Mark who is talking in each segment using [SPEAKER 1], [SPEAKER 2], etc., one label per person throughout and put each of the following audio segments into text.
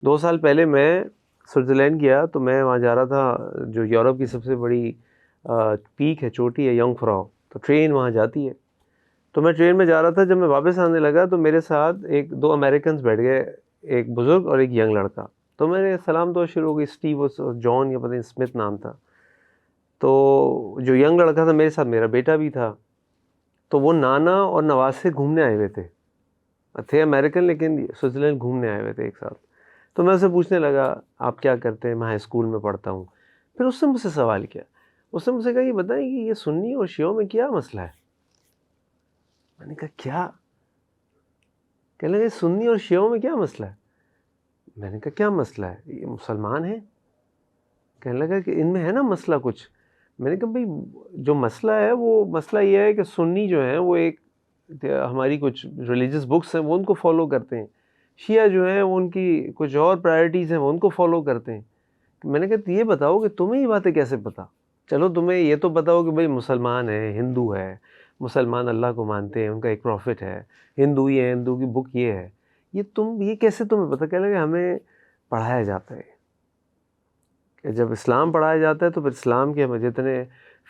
[SPEAKER 1] 2 سال پہلے میں سوئٹزرلینڈ گیا تو میں وہاں جا رہا تھا، جو یورپ کی سب سے بڑی پیک ہے، چوٹی ہے، یونگ فراؤ، تو ٹرین وہاں جاتی ہے۔ تو میں ٹرین میں جا رہا تھا، جب میں واپس آنے لگا تو میرے ساتھ دو امریکنز بیٹھ گئے، ایک بزرگ اور ایک ینگ لڑکا۔ تو میں نے سلام دعا شروع ہو گئی، اسٹیو اور جان یا پتہ نہیں اسمتھ نام تھا۔ تو جو ینگ لڑکا تھا میرے ساتھ، میرا بیٹا بھی تھا، تو وہ نانا اور نواز سے گھومنے آئے ہوئے تھے امریکن لیکن سوئٹزرلینڈ گھومنے آئے ہوئے تھے ایک ساتھ۔ تو میں اسے پوچھنے لگا آپ کیا کرتے ہیں؟ میں ہائی اسکول میں پڑھتا ہوں۔ پھر اس نے مجھ سے سوال کیا، اس نے مجھ سے کہا یہ بتائیں کہ یہ سنی اور شیعوں میں کیا مسئلہ ہے؟ میں نے کہا کیا؟ کہنے لگے سنی اور شیعوں میں کیا مسئلہ ہے؟ میں نے کہا کیا مسئلہ ہے؟ یہ مسلمان ہیں۔ کہنے لگا کہ ان میں ہے نا مسئلہ کچھ۔ میں نے کہا بھائی جو مسئلہ ہے وہ مسئلہ یہ ہے کہ سنی جو ہیں وہ ایک ہماری کچھ ریلیجس بکس ہیں وہ ان کو فالو کرتے ہیں، شیعہ جو ہیں وہ ان کی کچھ اور پرائرٹیز ہیں وہ ان کو فالو کرتے ہیں۔ میں نے کہا یہ بتاؤ کہ تمہیں یہ باتیں کیسے پتہ؟ چلو تمہیں یہ تو بتاؤ کہ بھائی مسلمان ہے، ہندو ہے، مسلمان اللہ کو مانتے ہیں، ان کا ایک پروفٹ ہے، ہندو ہی ہے، ہندو کی بک یہ ہے، یہ کیسے تمہیں پتہ؟ کہنے لگے ہمیں پڑھایا جاتا ہے کہ جب اسلام پڑھایا جاتا ہے تو پھر اسلام کے جتنے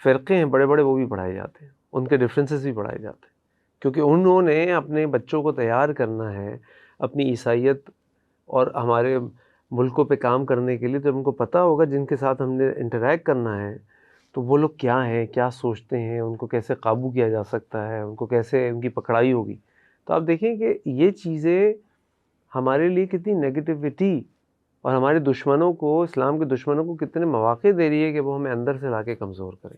[SPEAKER 1] فرقے ہیں بڑے بڑے وہ بھی پڑھائے جاتے ہیں، ان کے ڈفرینسز بھی پڑھائے جاتے ہیں، کیونکہ انہوں نے اپنے بچوں کو تیار کرنا ہے اپنی عیسائیت اور ہمارے ملکوں پہ کام کرنے کے لیے۔ تو ان کو پتہ ہوگا جن کے ساتھ ہم نے انٹریکٹ کرنا ہے تو وہ لوگ کیا ہیں، کیا سوچتے ہیں، ان کو کیسے قابو کیا جا سکتا ہے، ان کو کیسے ان کی پکڑائی ہوگی۔ تو آپ دیکھیں کہ یہ چیزیں ہمارے لیے کتنی نگیٹیوٹی اور ہمارے دشمنوں کو، اسلام کے دشمنوں کو کتنے مواقع دے رہی ہے کہ وہ ہمیں اندر سے لا کے کمزور کریں۔